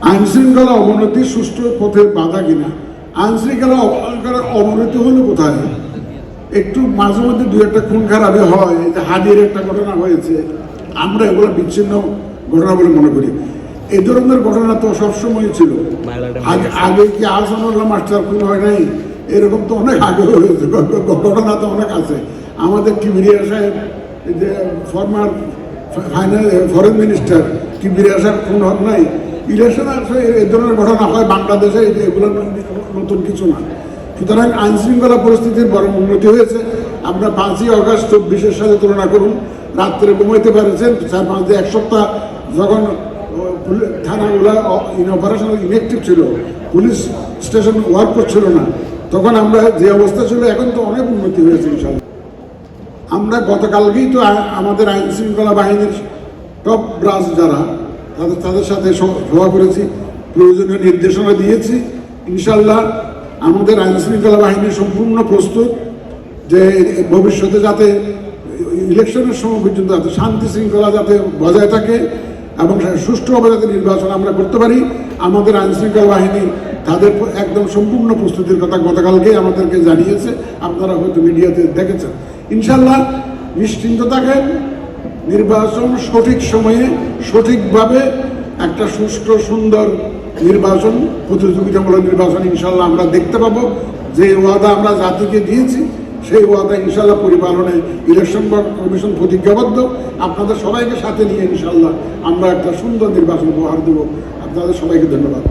আইন শৃঙ্খলা অবনতি সুষ্ঠু পথে বাধা কিনা। আইন শৃঙ্খলা অবনতি হলো কোথায়? একটু মাঝে মধ্যে দু একটা খুন খারাপে হয়, যে হাদির একটা ঘটনা হয়েছে, আমরা এগুলো বিচ্ছিন্ন ঘটনা বলে মনে করি। এই ধরনের ঘটনা তো সবসময় ছিল। আগে কি আহসানুল্লাহ মাস্টার খুন হয় নাই? এরকম তো অনেক আগে হয়েছে, ঘটনা তো অনেক আছে। আমাদের কিবরিয়া সাহেব, যে ফরমার ফরেন মিনিস্টার কিবরিয়া সাহেব খুন হন নাই। ইলেকশন আসলে এই ধরনের ঘটনা হয় বাংলাদেশে, এগুলো নতুন কিছু না। সুতরাং আইন শৃঙ্খলা পরিস্থিতির বড় উন্নতি হয়েছে। আমরা 5ই আগস্ট 24-এর সাথে তুলনা করুন। রাত্রে ঘুমাইতে পারছেন 4-5 দিন, এক সপ্তাহ যখন থানাগুলা অপারেশনাল ইনঅ্যাক্টিভ ছিল, পুলিশ স্টেশন ওয়ার্ক করছিল না, তখন আমরা যে অবস্থা ছিল, এখন তো অনেক উন্নতি হয়েছে ইনশাআল্লাহ। আমরা গতকালকেই তো আমাদের আইন শৃঙ্খলা বাহিনীর টপ ব্রাঞ্চ যারা তাদের সাথে সভা করেছি, প্রয়োজনীয় নির্দেশনা দিয়েছি। ইনশাআল্লাহ আমাদের আইন শৃঙ্খলা বাহিনী সম্পূর্ণ প্রস্তুত, যে ভবিষ্যতে যাতে ইলেকশনের সময় পর্যন্ত যাতে শান্তি শৃঙ্খলা যাতে বজায় থাকে এবং সুষ্ঠুভাবে যাতে নির্বাচন আমরা করতে পারি। আমাদের আইন শৃঙ্খলা বাহিনী তাদের একদম সম্পূর্ণ প্রস্তুতির কথা গতকালকে আমাদেরকে জানিয়েছে। আপনারা হয়তো মিডিয়াতে দেখেছেন। ইনশাআল্লাহ নিশ্চিন্ত থাকেন, নির্বাচন সঠিক সময়ে সঠিকভাবে একটা সুষ্ঠু সুন্দর নির্বাচন, প্রতিযোগিতামূলক নির্বাচন ইনশাআল্লাহ আমরা দেখতে পাবো। যে ওয়াদা আমরা জাতিকে দিয়েছি, সেই ওয়াদা ইনশাআল্লাহ পরিপালনে ইলেকশন কমিশন প্রতিজ্ঞাবদ্ধ। আপনাদের সবাইকে সাথে নিয়ে ইনশাআল্লাহ আমরা একটা সুন্দর নির্বাচন উপহার দেব। আপনাদের সবাইকে ধন্যবাদ।